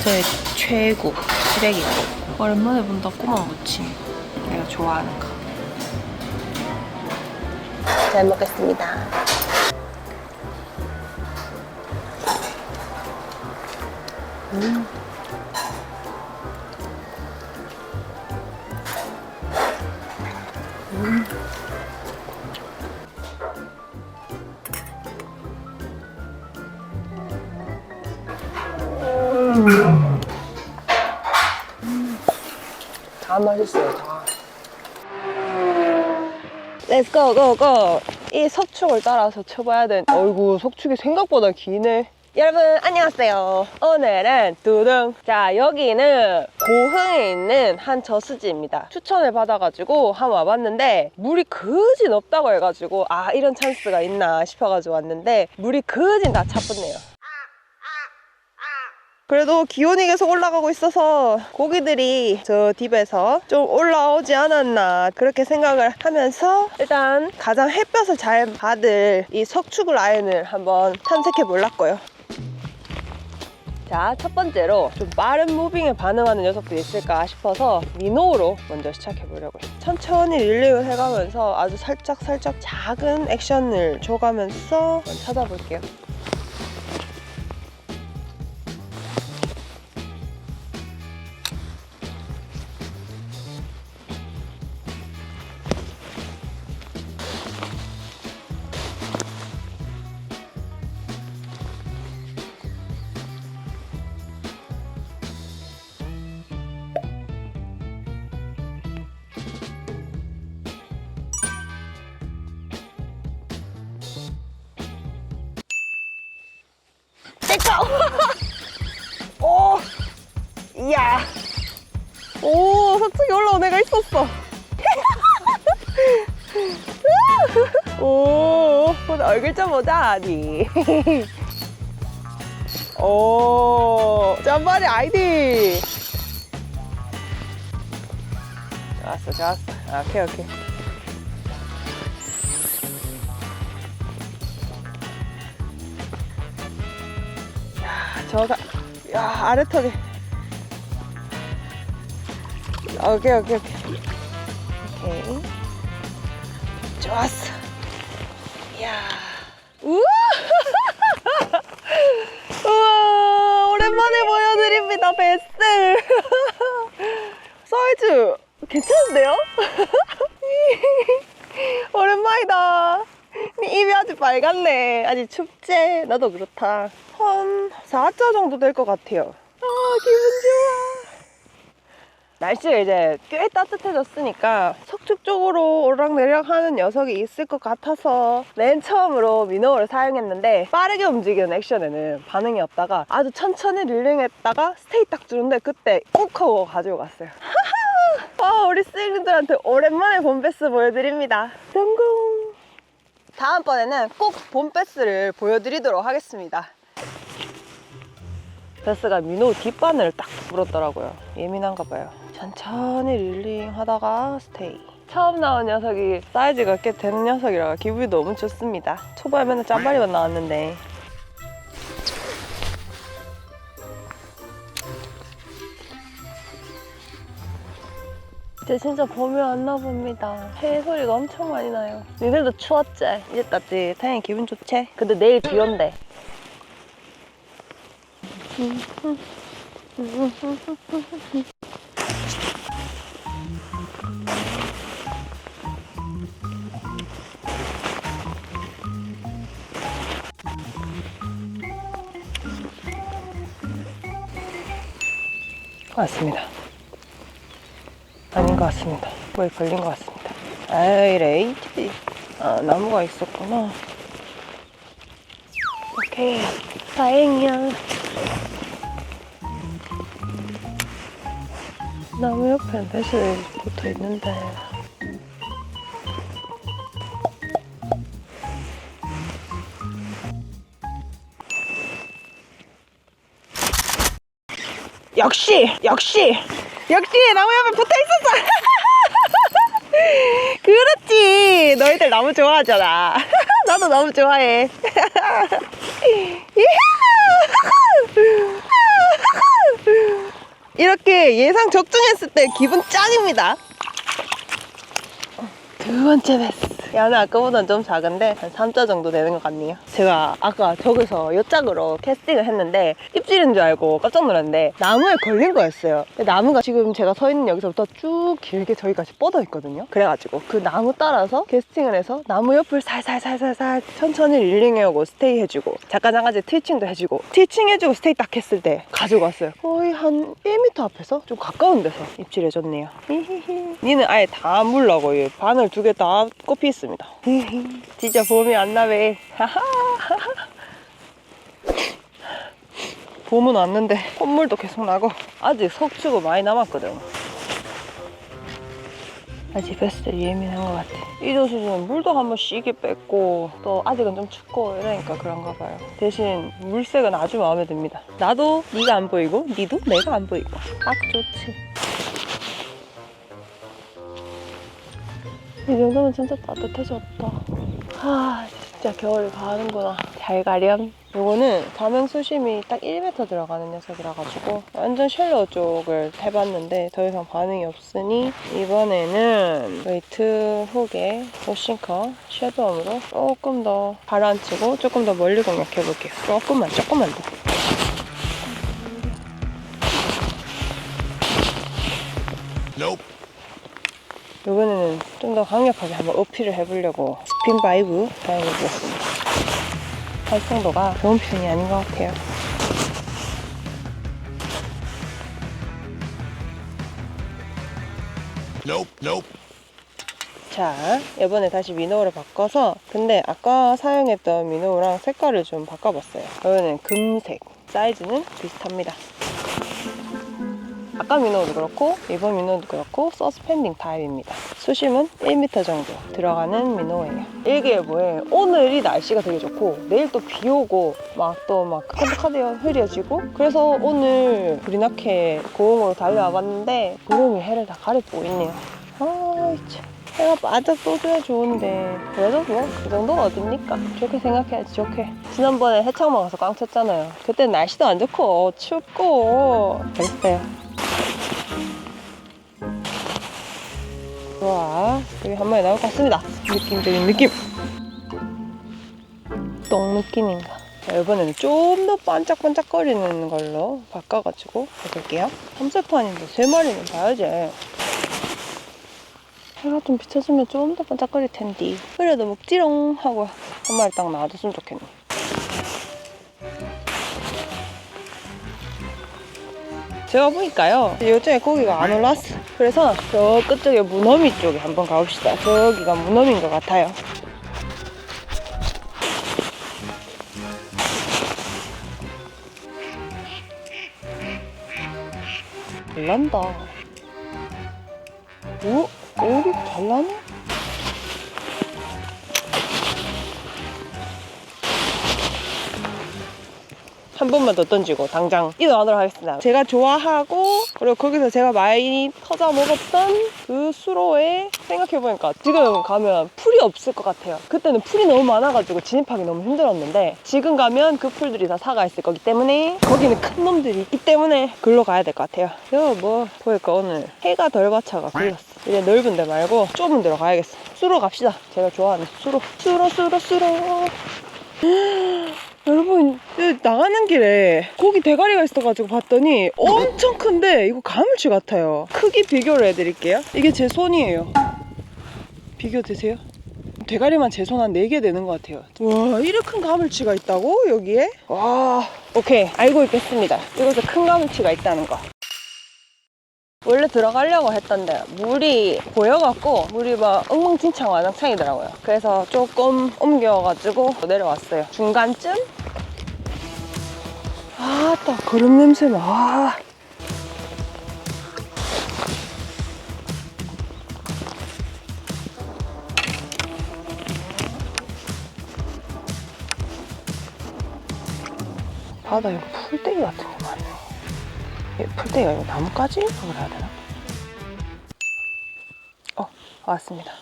저의 최고 쓰레기고. 오랜만에 본다 꼬막 무침. 내가 좋아하는 거. 잘 먹겠습니다. 다 맛있어요, 다. Let's go, go, go! 이 석축을 따라서 쳐봐야 돼. 어이구, 석축이 생각보다 기네. 여러분, 안녕하세요. 오늘은 두둥. 자, 여기는 고흥에 있는 한 저수지입니다. 추천을 받아가지고 한번 와봤는데, 물이 그진 없다고 해가지고, 아, 이런 찬스가 있나 싶어가지고 왔는데, 물이 그진 다 차붙네요. 그래도 기온이 계속 올라가고 있어서 고기들이 저 딥에서 좀 올라오지 않았나 그렇게 생각을 하면서 일단 가장 햇볕을 잘 받을 이 석축 라인을 한번 탐색해 보려고요. 자, 첫 번째로 좀 빠른 무빙에 반응하는 녀석들이 있을까 싶어서 미노우로 먼저 시작해 보려고요. 천천히 릴링을 해가면서 아주 살짝 작은 액션을 줘가면서 한번 찾아볼게요. 오! 이야! 오! 석축이 올라온 애가 있었어! 오! 얼굴 좀 보자, 니! 오! 짠발이 아이디! 좋았어. 오케이. 저가 야 아래턱에 오케이 좋았어. 이야 우와 우와 오랜만에 보여드립니다. 베스 사이즈 괜찮은데요? 오랜만이다. 입이 아주 빨갛네. 아직 춥지? 나도 그렇다. 한 4자 정도 될 것 같아요. 아 기분 좋아. 날씨가 이제 꽤 따뜻해졌으니까 석축 쪽으로 오르락내리락 하는 녀석이 있을 것 같아서 맨 처음으로 미노우를 사용했는데 빠르게 움직이는 액션에는 반응이 없다가 아주 천천히 릴링했다가 스테이 딱 주는데 그때 꾹 하고 가지고 갔어요. 아 우리 스윙들한테 오랜만에 봄베스 보여드립니다. 성공! 다음번에는 꼭 봄베스를 보여드리도록 하겠습니다. 베스가 미노우 뒷바늘을 딱 물었더라고요. 예민한가 봐요. 천천히 릴링 하다가 스테이. 처음 나온 녀석이 사이즈가 꽤 되는 녀석이라 기분이 너무 좋습니다. 초반에 맨날 짠바리만 나왔는데. 이제 진짜 봄이 왔나 봅니다. 해 소리가 엄청 많이 나요. 니들도 추웠지? 이제 따뜻하니 기분 좋지? 근데 내일 비 온대. 맞습니다. 아닌 것 같습니다. 뭐에 걸린 것 같습니다. 아이 레이지. 아 나무가 있었구나. 오케이 다행이야. 나무 옆에는 배슬 붙어 있는데. 역시 나무 옆에 붙어 있었어. 그렇지. 너희들 나무 좋아하잖아. 나도 나무 좋아해. 이렇게 예상 적중했을 때 기분 짱입니다. 두 번째 베스. 얘는 아까보다는 좀 작은데 한 3자 정도 되는 것 같네요. 제가 아까 저기서 엿짝으로 캐스팅을 했는데 입질인 줄 알고 깜짝 놀랐는데 나무에 걸린 거였어요. 근데 나무가 지금 제가 서 있는 여기서부터 쭉 길게 저기까지 뻗어 있거든요. 그래가지고 그 나무 따라서 캐스팅을 해서 나무 옆을 살살살살살 천천히 릴링해오고 스테이 해주고 잠깐 트위칭도 해주고 트위칭 해주고 스테이 딱 했을 때 가지고 왔어요. 거의 한 1m 앞에서 좀 가까운 데서 입질해줬네요. 히히히. 니는 아예 다 물라고 바늘 2개 다 꼽히 있습니다. 진짜 봄이 안 나네. 봄은 왔는데 콧물도 계속 나고 아직 석추고 많이 남았거든. 아직 베스트 예민한 것 같아. 이도수는 물도 한번 시게 뺐고 또 아직은 좀 춥고 이러니까 그런가 봐요. 대신 물색은 아주 마음에 듭니다. 나도 네가 안 보이고 니도 내가 안 보이고 딱 좋지. 이 정도면 진짜 따뜻해졌다. 진짜 겨울이 가는구나. 잘 가렴. 요거는 자명수심이 딱 1m 들어가는 녀석이라 가지고 완전 쉘로우 쪽을 해봤는데 더 이상 반응이 없으니 이번에는 웨이트 훅에 로싱커 섀도움으로 조금 더 가라앉히고 조금 더 멀리 공략해볼게요. 조금만 더. Nope. 이번에는 좀 더 강력하게 한번 어필을 해보려고 스핀 바이브 사용해보겠습니다. 활성도가 좋은 편이 아닌 것 같아요. Nope. 자, 이번에 다시 미노우를 바꿔서 근데 아까 사용했던 미노우랑 색깔을 좀 바꿔봤어요. 이번에는 금색, 사이즈는 비슷합니다. 아까 미노우도 그렇고 이번 미노우도 그렇고 서스펜딩 타입입니다. 수심은 1m 정도 들어가는 미노우예요. 일기예보에 오늘이 날씨가 되게 좋고 내일 또 비 오고 막 카드카드 흐려지고 그래서 오늘 구리나케 고흥으로 달려와 봤는데 구름이 해를 다 가리고 있네요. 참. 해가 바짝 쏘줘야 좋은데 그래도 뭐 그 정도는 어딥니까? 좋게 생각해야지. 좋게. 지난번에 해창 먹어서 꽝 쳤잖아요. 그때 날씨도 안 좋고 춥고 그랬어요. 좋아, 여기 한 마리 나올 것 같습니다. 느낌적인 느낌. 똥 느낌인가. 자, 이번에는 좀 더 반짝반짝거리는 걸로 바꿔가지고 해볼게요. 3세판인데 3마리는 봐야지. 해가 좀 비춰주면 좀 더 반짝거릴 텐데. 그래도 먹지롱 하고 한 마리 딱 놔뒀으면 좋겠네. 제가 보니까요, 요즘에 고기가 안 올라왔어. 그래서 저 끝쪽에 무너미 쪽에 한번 가봅시다. 저기가 무너미인 것 같아요. 잘 난다. 오? 오리 잘 나네? 한 번만 더 던지고 당장 이동하도록 하겠습니다. 제가 좋아하고 그리고 거기서 제가 많이 터져 먹었던 그 수로에 생각해보니까 지금 가면 풀이 없을 것 같아요. 그때는 풀이 너무 많아가지고 진입하기 너무 힘들었는데 지금 가면 그 풀들이 다 사가 있을 거기 때문에 거기는 큰 놈들이 있기 때문에 글로 가야 될 것 같아요. 이거 뭐 보니까 오늘 해가 덜 받쳐가 걸렸어. 이제 넓은 데 말고 좁은 데로 가야겠어. 수로 갑시다. 제가 좋아하는 수로. 여러분, 나가는 길에 고기 대가리가 있어가지고 봤더니 엄청 큰데 이거 가물치 같아요. 크기 비교를 해드릴게요. 이게 제 손이에요. 비교되세요? 대가리만 제 손 한 4개 되는 것 같아요. 와, 이렇게 큰 가물치가 있다고? 여기에? 와, 오케이, 알고 있겠습니다. 이곳에 큰 가물치가 있다는 거. 원래 들어가려고 했던데 물이 보여갖고 물이 막 엉망진창 와장창이더라고요. 그래서 조금 옮겨가지고 내려왔어요. 중간쯤? 딱 거름 냄새 나. 바다에 풀떼기 같은 거 많네요. 풀떼기가 이거 나뭇가지? 그래야 되나? 왔습니다.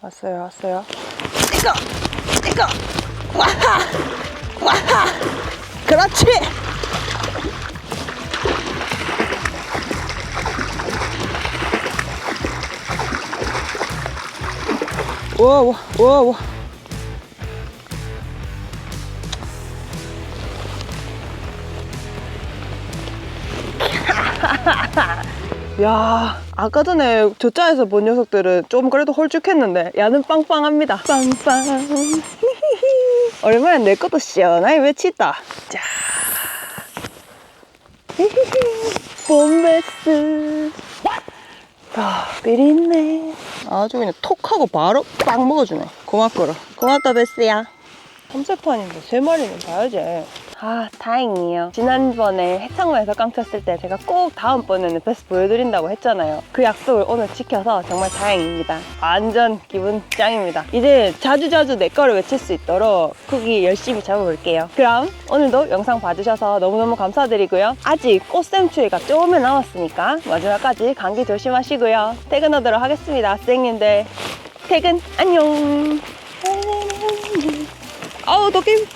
왔어요. 이거! 와하! 그렇지! 우와, 우와, 우와. 야, 아까 전에 저자에서 본 녀석들은 좀 그래도 홀쭉했는데 야는 빵빵합니다. 빵빵. 얼마나 내 것도 시원하게 외치다. 자, 봄베스. 아, 비린내. 아주 그냥 톡 하고 바로 빵 먹어주네. 고맙거라. 고맙다, 베스야. 삼색판인데 3마리는 봐야지. 아, 다행이에요. 지난번에 해창마에서 깡 쳤을 때 제가 꼭 다음번에는 베스 보여드린다고 했잖아요. 그 약속을 오늘 지켜서 정말 다행입니다. 완전 기분 짱입니다. 이제 자주자주 내 거를 외칠 수 있도록 크기 열심히 잡아볼게요. 그럼 오늘도 영상 봐주셔서 너무너무 감사드리고요. 아직 꽃샘추위가 조금은 남았으니까 마지막까지 감기 조심하시고요. 퇴근하도록 하겠습니다. 선생님들 퇴근 안녕. 아우, 도깨비